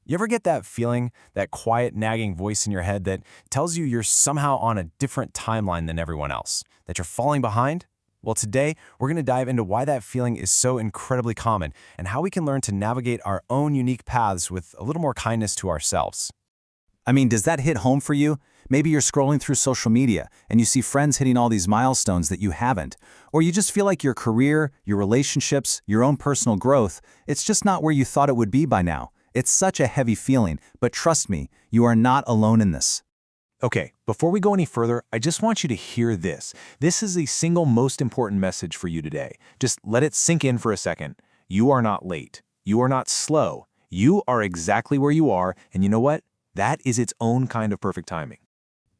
You ever get that feeling, that quiet, nagging voice in your head that tells you you're somehow on a different timeline than everyone else, that you're falling behind? Well, today, we're going to dive into why that feeling is so incredibly common and how we can learn to navigate our own unique paths with a little more kindness to ourselves. I mean, does that hit home for you? Maybe you're scrolling through social media and you see friends hitting all these milestones that you haven't. Or you just feel like your career, your relationships, your own personal growth, it's just not where you thought it would be by now. It's such a heavy feeling, but trust me, you are not alone in this. Okay, before we go any further, I just want you to hear this. This is the single most important message for you today. Just let it sink in for a second. You are not late. You are not slow. You are exactly where you are, and you know what? That is its own kind of perfect timing.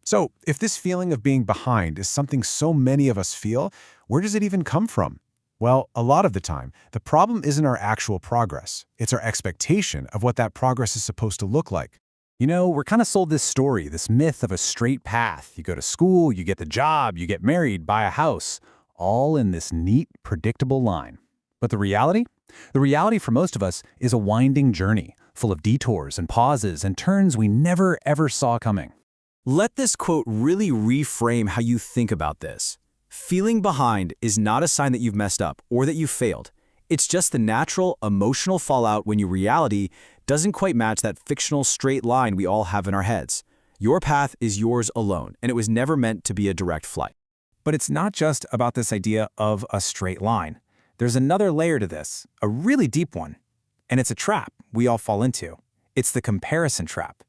So, if this feeling of being behind is something so many of us feel, where does it even come from? Well, a lot of the time, the problem isn't our actual progress. It's our expectation of what that progress is supposed to look like. You know, we're kind of sold this story, this myth of a straight path. You go to school, you get the job, you get married, buy a house, all in this neat, predictable line. But the reality? The reality for most of us is a winding journey, full of detours and pauses and turns we never ever saw coming. Let this quote really reframe how you think about this. Feeling behind is not a sign that you've messed up or that you've failed. It's just the natural, emotional fallout when your reality doesn't quite match that fictional straight line we all have in our heads. Your path is yours alone, and it was never meant to be a direct flight. But it's not just about this idea of a straight line. There's another layer to this, a really deep one. And it's a trap we all fall into. It's the comparison trap.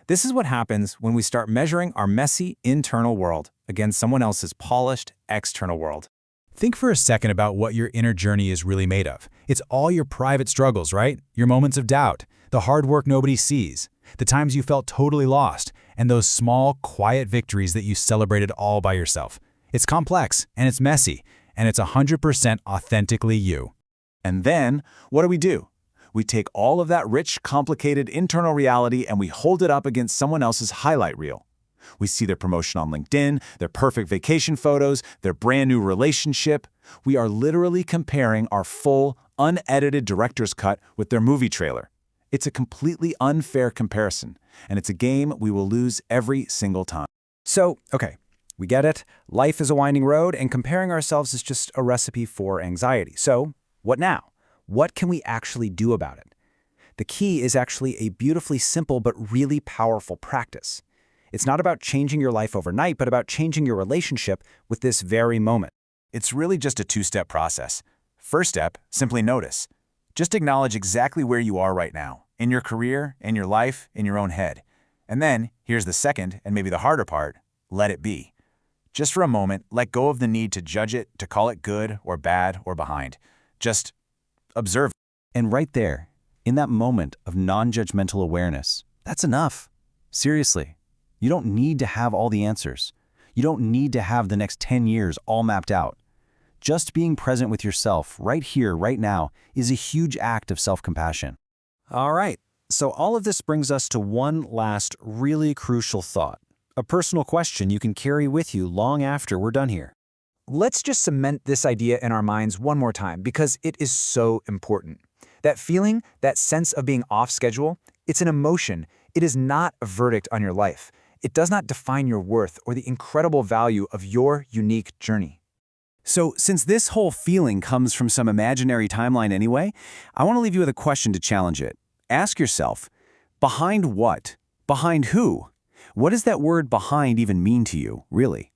This is what happens when we start measuring our messy internal world against someone else's polished external world. Think for a second about what your inner journey is really made of. It's all your private struggles, right? Your moments of doubt, the hard work nobody sees, the times you felt totally lost, and those small, quiet victories that you celebrated all by yourself. It's complex, and it's messy, and it's 100% authentically you. And then, what do? We take all of that rich, complicated internal reality and we hold it up against someone else's highlight reel. We see their promotion on LinkedIn, their perfect vacation photos, their brand new relationship. We are literally comparing our full, unedited director's cut with their movie trailer. It's a completely unfair comparison, and it's a game we will lose every single time. So, okay, we get it. Life is a winding road, and comparing ourselves is just a recipe for anxiety. So, what now? What can we actually do about it? The key is actually a beautifully simple but really powerful practice. It's not about changing your life overnight, but about changing your relationship with this very moment. It's really just a two-step process. First step, simply notice. Just acknowledge exactly where you are right now, in your career, in your life, in your own head. And then, here's the second, and maybe the harder part, let it be. Just for a moment, let go of the need to judge it, to call it good or bad or behind. Just observe. And right there, in that moment of non-judgmental awareness, that's enough. Seriously, you don't need to have all the answers. You don't need to have the next 10 years all mapped out. Just being present with yourself right here, right now, is a huge act of self-compassion. All right, so all of this brings us to one last really crucial thought, a personal question you can carry with you long after we're done here. Let's just cement this idea in our minds one more time because it is so important. That feeling, that sense of being off schedule, it's an emotion. It is not a verdict on your life. It does not define your worth or the incredible value of your unique journey. So, since this whole feeling comes from some imaginary timeline anyway, I want to leave you with a question to challenge it. Ask yourself, behind what? Behind who? What does that word behind even mean to you, really?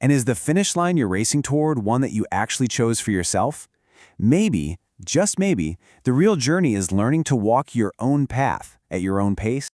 And is the finish line you're racing toward one that you actually chose for yourself? Maybe, just maybe, the real journey is learning to walk your own path at your own pace.